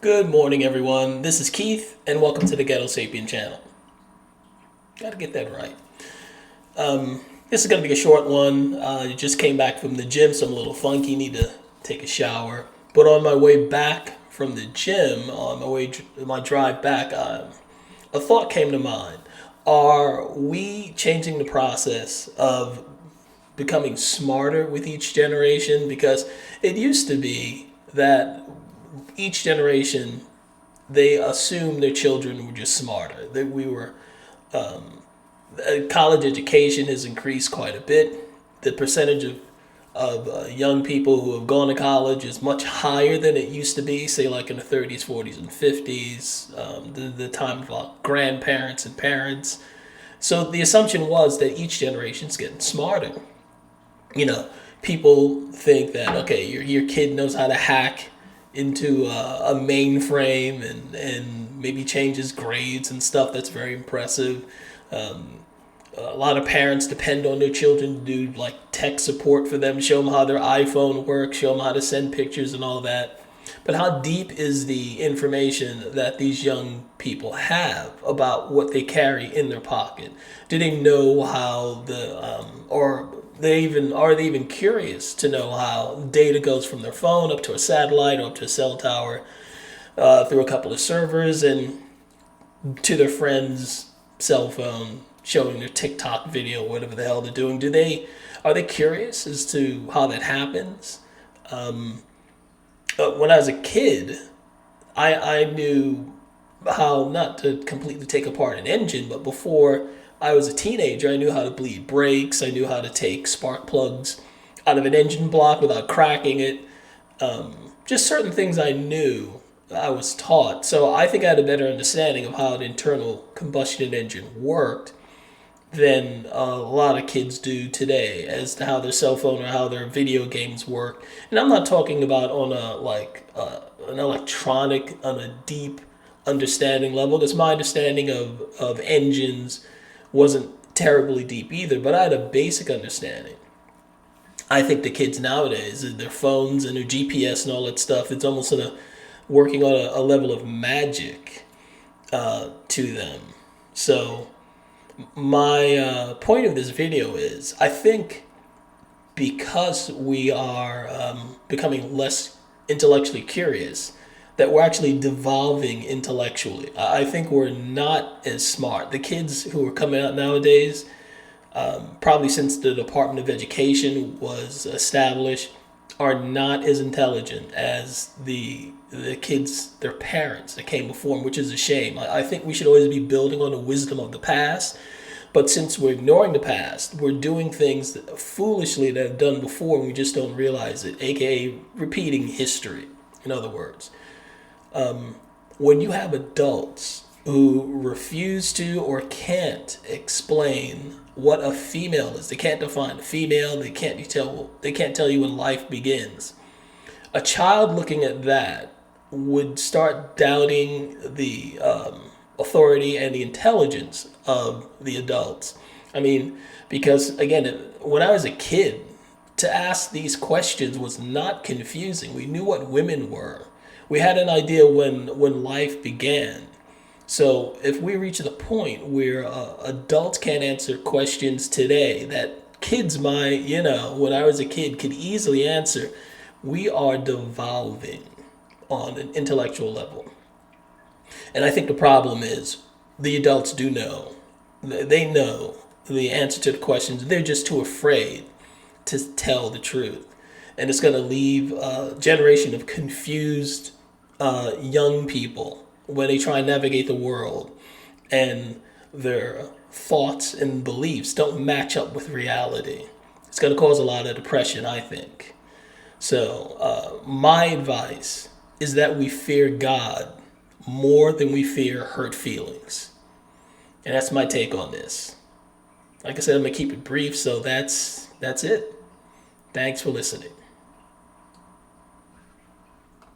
Good morning, everyone. This is Keith, and welcome to the Ghetto Sapien channel. Gotta get that right. This is gonna be a short one. I just came back from the gym, so I'm a little funky. Need to take a shower. But on my way back from the gym, on my drive back, a thought came to mind. Are we changing the process of becoming smarter with each generation? Because it used to be that each generation they assumed their children were just smarter. That we were college education has increased quite a bit. The percentage of young people who have gone to college is much higher than it used to be, say like in the 30s, 40s, and 50s, the time of our grandparents and parents. So the assumption was that each generation's getting smarter. You know, people think that, okay, your kid knows how to hack into a mainframe and maybe changes grades and stuff. That's very impressive. A lot of parents depend on their children to do like tech support for them, show them how their iPhone works, show them how to send pictures and all that. But how deep is the information that these young people have about what they carry in their pocket? Do they know how or are they even curious to know how data goes from their phone up to a satellite or up to a cell tower through a couple of servers and to their friend's cell phone, showing their TikTok video, whatever the hell they're doing? Are they curious as to how that happens? When I was a kid, I knew how not to completely take apart an engine, but before I was a teenager, I knew how to bleed brakes. I knew how to take spark plugs out of an engine block without cracking it. Just certain things I knew, I was taught. So I think I had a better understanding of how an internal combustion engine worked than a lot of kids do today as to how their cell phone or how their video games work. And I'm not talking about on an electronic, on a deep understanding level, because my understanding of engines wasn't terribly deep either, but I had a basic understanding. I think the kids nowadays, their phones and their GPS and all that stuff, it's almost working on a level of magic to them. So my point of this video is, I think because we are becoming less intellectually curious, that we're actually devolving intellectually. I think we're not as smart. The kids who are coming out nowadays, probably since the Department of Education was established, are not as intelligent as the kids, their parents that came before them, which is a shame. I think we should always be building on the wisdom of the past. But since we're ignoring the past, we're doing things foolishly that have done before and we just don't realize it, aka repeating history, in other words. When you have adults who refuse to or can't explain what a female is, they can't define a female, they can't tell you when life begins. A child looking at that would start doubting the authority and the intelligence of the adults. I mean, because again, when I was a kid, to ask these questions was not confusing. We knew what women were. We had an idea when life began. So if we reach the point where adults can't answer questions today that kids might, when I was a kid, could easily answer, we are devolving on an intellectual level. And I think the problem is the adults do know. They know the answer to the questions. They're just too afraid to tell the truth. And it's going to leave a generation of confused young people when they try and navigate the world and their thoughts and beliefs don't match up with reality. It's going to cause a lot of depression, I think. So my advice is that we fear God more than we fear hurt feelings. And that's my take on this. Like I said, I'm going to keep it brief, so that's it. Thanks for listening.